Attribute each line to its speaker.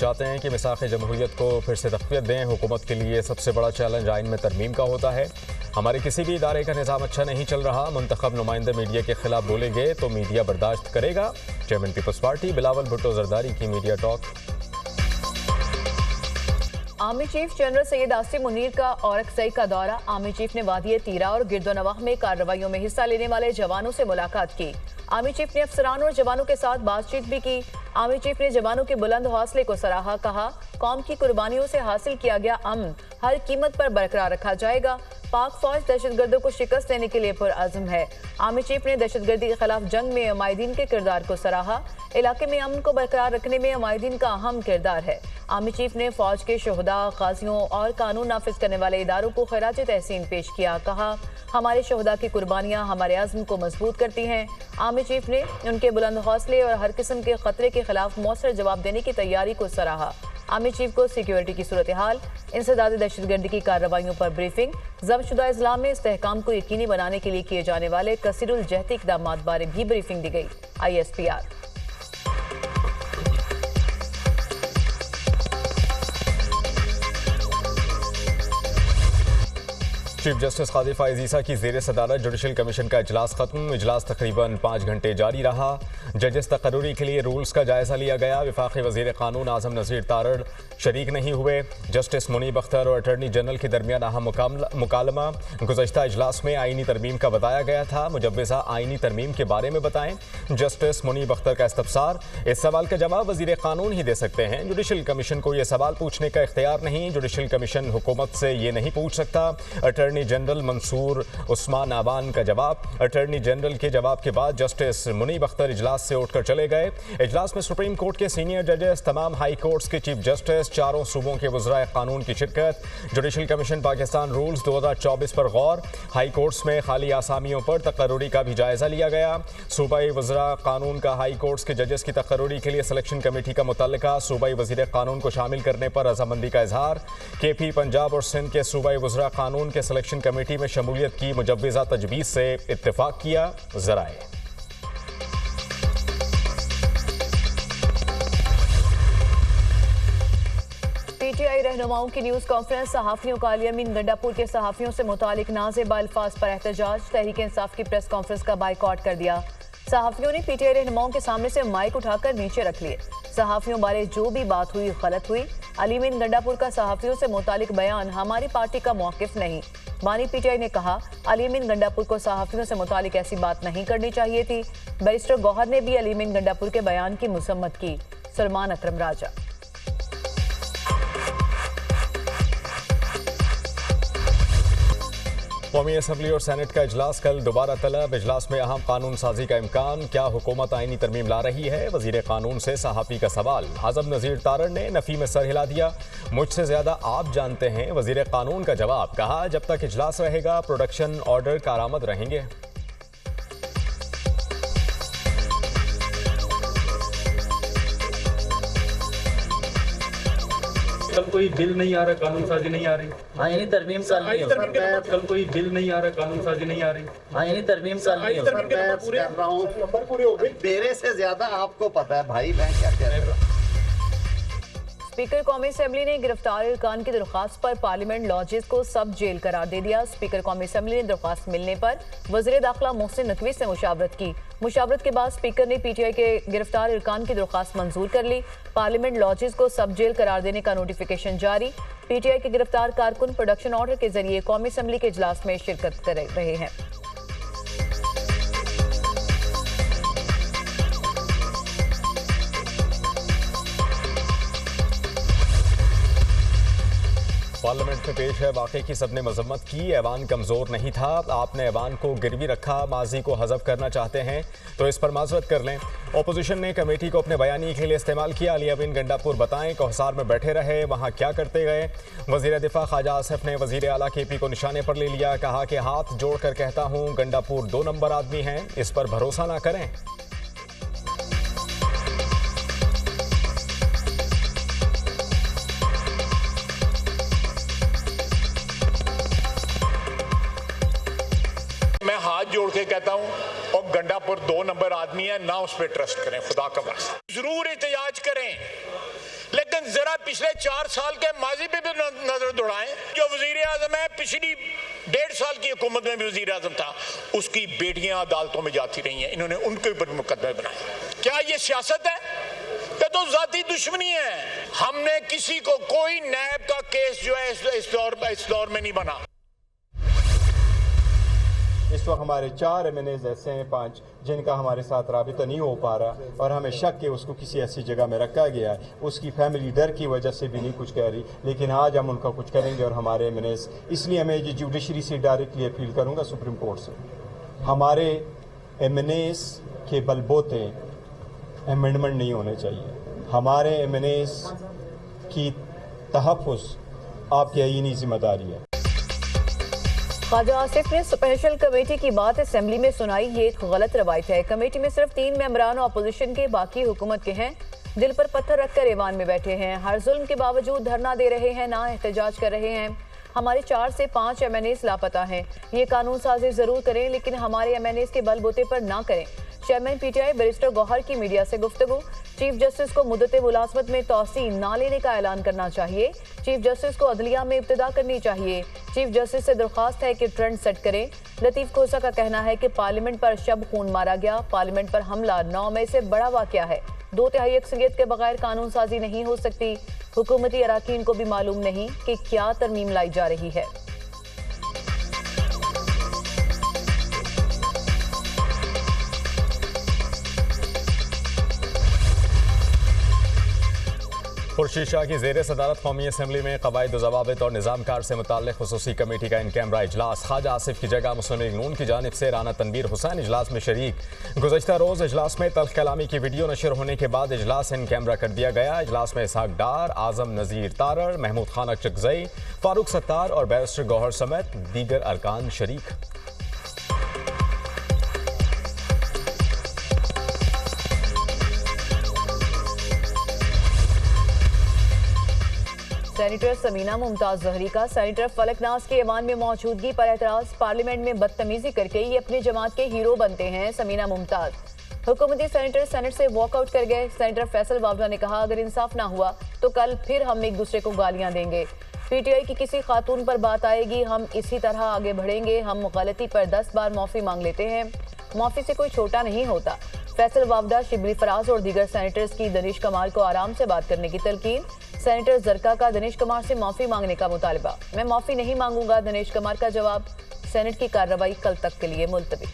Speaker 1: चाहते हैं कि मिसाक़ जमहूरियत को फिर से तक़वियत दें। हुकूमत के लिए सबसे बड़ा चैलेंज आइन में तरमीम का होता है। हमारे किसी भी इदारे का निज़ाम अच्छा नहीं चल रहा। मुंतखब नुमाइंदे मीडिया के खिलाफ बोलेंगे तो मीडिया बर्दाश्त करेगा। Chairman peoples party Bilawal Bhutto Zardari की media talk.
Speaker 2: Army chief general Syed Asim Munir का औरकजई का दौरा। आर्मी चीफ ने वादी तीरा और गिरदोनवाह में कार्रवाइयों में हिस्सा लेने वाले जवानों से मुलाकात की। आर्मी चीफ ने अफसरान और जवानों के साथ बातचीत भी की। आर्मी चीफ ने जवानों के बुलंद हौसले को सराहा। कहा, कौम की कुर्बानियों से हासिल किया गया अमन हर कीमत पर बरकरार रखा जाएगा। पाक फौज दहशतगर्दों को शिकस्त देने के लिए पुरअज़्म है। आर्मी चीफ ने दहशतगर्दी के खिलाफ जंग में अमायदीन के किरदार को सराहा। इलाके में अमन को बरकरार रखने में अमायदीन का अहम किरदार है। आर्मी चीफ ने फौज के शोहदा, गाजियों और कानून नाफिज करने वाले इदारों को खिराज तहसीन पेश किया। कहा, हमारे शोहदा की कुर्बानियां हमारे अज़्म को मजबूत करती हैं। आर्मी चीफ ने उनके बुलंद हौसले और हर किस्म के खतरे के खिलाफ मौसर जवाब देने की तैयारी को सराहा। आर्मी चीफ को सिक्योरिटी की सूरत हाल, इंसदाद दहशतगर्दी की कार्रवाइयों पर ब्रीफिंग, ज़ब्तशुदा इस्लाम में इस्तेहकाम को यकीनी बनाने के लिए किए जाने वाले कसीरुल जहती इक़दामात बारे भी ब्रीफिंग दी गई। ISPR।
Speaker 1: Chief justice Qadir Faez Isa की ज़ेर सदारत जुडिशल कमीशन का इजलास खत्म। इजलास तकरीबन 5 घंटे जारी रहा। जजेस तकर्रुरी के लिए रूल्स का जायज़ा लिया गया। वफाकी वज़ीर क़ानून आज़म नज़ीर तारड़ शरीक नहीं हुए। जस्टिस मुनीब अख्तर और अटर्नी जनरल के दरमियान अहम मुकालमा। गुज़श्ता इजलास में आइनी तरमीम का बताया गया था। मुजव्वज़ा आइनी तरमीम के बारे में बताएं। जस्टिस मुनीब अख्तर का इस्तफसार, इस सवाल का जवाब वज़ीर क़ानून ही दे सकते हैं। जुडिशल कमीशन को यह सवाल पूछने का इख्तियार नहीं। जुडिशल कमीशन हुकूमत से ये नहीं पूछ सकता। अटर्नी जनरल मंसूर उस्मान आवान का जवाब। अटर्नी जनरल के जवाब के बाद जस्टिस मुनीब अख्तर इजलास से उठकर चले गए। इजलास में सुप्रीम कोर्ट के सीनियर जजेस, तमाम हाई कोर्ट्स के चीफ जस्टिस, चारों सूबों के वज़राए कानून की शिरकत। जुडिशल कमीशन पाकिस्तान रूल्स 2024 पर गौर। हाई कोर्ट्स में खाली आसामियों पर तकर्रुरी का भी जायजा लिया गया। सूबाई वज़रा कानून का हाई कोर्ट्स के जजेस की तकर्रुरी के लिए सिलेक्शन कमेटी का मुतल्लिका सूबाई वज़ीर कानून को शामिल करने पर रजामंदी का इजहार। KP पंजाब और सिंध के सूबाई वज़रा कानून के सिलेक्शन कमेटी में शमूलियत की मुजव्वज़ा तजवीज़ से इत्तेफाक किया। ज़राए
Speaker 2: PTI रहनुमाओं की न्यूज़ कॉन्फ्रेंस। सहाफ़ियों का अली अमीन गंडापुर के सहाफ़ियों से मुतालिक नाज़ेबा अल्फाज पर एहतजाज। तहरीक इंसाफ की प्रेस कॉन्फ्रेंस का बाइकआउट कर दिया। सहाफ़ियों ने PTI रहनुमाओं के सामने से माइक उठाकर नीचे रख लिए। सहाफ़ियों बारे जो भी बात हुई गलत हुई। अली अमीन गंडापुर का सहाफ़ियों से मुतालिक बयान हमारी पार्टी का मौक़िफ़ नहीं। बानी PTI ने कहा, अली अमीन गंडापुर को सहाफ़ियों से मुतालिक ऐसी बात नहीं करनी चाहिए थी। बैरिस्टर गौहर ने भी अली अमीन गंडापुर के बयान की मज़म्मत की। सलमान अकरम राजा।
Speaker 1: कौमी असम्बली और सेनेट का इजलास कल दोबारा तलब। इजलास में अहम कानून साजी का इम्कान। क्या हुकूमत आइनी तरमीम ला रही है? वज़ीर कानून से सहाफ़ी का सवाल। आज़म नज़ीर तारड़ ने नफ़ी में सर हिला दिया। मुझसे ज़्यादा आप जानते हैं। वज़ीर कानून का जवाब। कहा, जब तक इजलास रहेगा प्रोडक्शन ऑर्डर कारआमद रहेंगे।
Speaker 3: कल कोई बिल नहीं आ रहा, कानून साजी नहीं आ रही।
Speaker 4: आईनी तरमीम
Speaker 3: कल कोई बिल नहीं आ रहा, कानून साजी नहीं आ रही।
Speaker 4: आईनी तरमीम
Speaker 5: मेरे से ज्यादा आपको पता है भाई, मैं क्या कह रहा हूँ।
Speaker 2: स्पीकर कौमी असम्बली ने गिरफ्तार इरकान की दरख्वास्त पर पार्लियामेंट लॉजेस को सब जेल करार दे दिया। स्पीकर कौमी असम्बली ने दरख्वास्त मिलने पर वज़ीर दाखिला मोहसिन नकवी से मुशावरत की। मुशावरत के बाद स्पीकर ने PTI के गिरफ्तार इरकान की दरख्वास्त मंजूर कर ली। पार्लियामेंट लॉजेस को सब जेल करार देने का नोटिफिकेशन जारी। PTI के गिरफ्तार कारकुन प्रोडक्शन ऑर्डर के जरिए कौमी असम्बली के इजलास में शिरकत कर रहे हैं।
Speaker 1: पार्लियामेंट में पेश है वाक़े की सबने मजम्मत की। ऐवान कमज़ोर नहीं था, आपने ऐवान को गिरवी रखा। माजी को हज़फ करना चाहते हैं तो इस पर माजरत कर लें। अपोजिशन ने कमेटी को अपने बयानी के लिए इस्तेमाल किया। अली अमीन गंडापुर बताएं, कोहसार में बैठे रहे, वहाँ क्या करते गए? वज़ीर दिफा ख्वाजा आसिफ ने वज़ीर आला KP को निशाने पर ले लिया। कहा कि हाथ जोड़ कर कहता हूँ, गंडापुर 2 नंबर आदमी हैं, इस पर भरोसा ना करें।
Speaker 6: मैं हाथ जोड़ के कहता हूं, और गंडापुर 2 नंबर आदमी है ना, उस पर ट्रस्ट करें, खुदा का वास्ता। जरूर एहतियाज करें, लेकिन जरा पिछले 4 साल के माजी पे भी नजर दौड़ाएं। जो वजीर आजम है, पिछली 1.5 साल की हुकूमत में भी वजीर आजम था, उसकी बेटियां अदालतों में जाती रही हैं, इन्होंने उनके ऊपर मुकदमे बनाए। क्या ये सियासत है? ये तो जाती दुश्मनी है। हमने किसी को कोई नैब का केस जो है इस दौर में नहीं बना।
Speaker 4: इस वक्त हमारे 4 MNAs ऐसे हैं, 5 जिनका हमारे साथ राबिता नहीं हो पा रहा और हमें शक है उसको किसी ऐसी जगह में रखा गया है। उसकी फैमिली डर की वजह से भी नहीं कुछ कह रही, लेकिन आज हम उनका कुछ करेंगे। और हमारे MNAs, इसलिए मैं ये जुडिशरी से डायरेक्टली अपील करूँगा सुप्रीम कोर्ट से, हमारे MNAs के बलबोते अमेंडमेंट नहीं होने चाहिए। हमारे MNAs की तहफ़्फ़ुज़ आपकी आईनी जिम्मेदारी है।
Speaker 2: ख्वाजा आसिफ ने स्पेशल कमेटी की बात असेंबली में सुनाई। ये एक गलत रवायत है। कमेटी में सिर्फ 3 मेंबरान अपोजिशन के, बाकी हुकूमत के हैं। दिल पर पत्थर रखकर ईवान में बैठे हैं। हर जुल्म के बावजूद धरना दे रहे हैं, ना एहतजाज कर रहे हैं। हमारे 4 से 5 MNAs लापता हैं। ये कानून साजी जरूर करें, लेकिन हमारे MNAs के बलबूते पर ना करें। चेयरमैन PTI बैरिस्टर गौहर की मीडिया से गुफ्तगू। चीफ जस्टिस को मुद्दत मुलाजमत में तोसी ना लेने का ऐलान करना चाहिए। चीफ जस्टिस को अदलिया में इब्तिदा करनी चाहिए। चीफ जस्टिस से दरख्वास्त है कि ट्रेंड सेट करें। लतीफ खोसा का कहना है कि पार्लियामेंट पर शब खून मारा गया। पार्लियामेंट पर हमला 9 मई से बड़ा वाकया है। 2/3 अक्सरियत के बगैर कानून साजी नहीं हो सकती। हुकूमती अराकीन को भी मालूम नहीं कि क्या तरमीम लाई जा रही है।
Speaker 1: खुर्शीद शाह की ज़ेर सदारत कौमी असम्बली में कवायद ज़वाबित और निज़ाम कार से मुताल्लिक़ खुसूसी कमेटी का इन कैमरा इजलास। ख्वाजा आसिफ की जगह मुस्लिम लीग नून की जानिब से राना तनवीर हुसैन इजलास में शरीक। गुज़श्ता रोज़ इजलास में तल्ख कलामी की वीडियो नशर होने के बाद इजलास इन कैमरा कर दिया गया। इजलास में इसहाक डार, आज़म नज़ीर तारड़, महमूद खान अकचकज़ई, फारूक सत्तार और बैरिस्टर गौहर समेत दीगर अरकान शरीक।
Speaker 2: सेनेटर समीना मुमताज जहरी का सेनेटर फलक नाज के ईवान में मौजूदगी पर एतराज। पार्लियामेंट में बदतमीजी करके ये अपनी जमात के हीरो बनते हैं। समीना मुमताज हुकूमती सेनेटर सेनेट से वॉकआउट कर गए। सेनेटर फैसल वावड़ा ने कहा, अगर इंसाफ ना हुआ तो कल फिर हम एक दूसरे को गालियां देंगे। PTI की किसी खातून पर बात आएगी, हम इसी तरह आगे बढ़ेंगे। हम गलती पर 10 बार माफी मांग लेते हैं, माफी से कोई छोटा नहीं होता। फैसल वावड़ा, शिबली फराज और दीगर सेनेटर्स की दनीश कमाल को आराम से बात करने की तलकीन। सेनेटर जरका का दनीश कमाल से माफी मांगने का मुतालबा। मैं माफी नहीं मांगूंगा, दनीश कमाल का जवाब। सेनेट की कार्रवाई कल तक के लिए मुलतवी।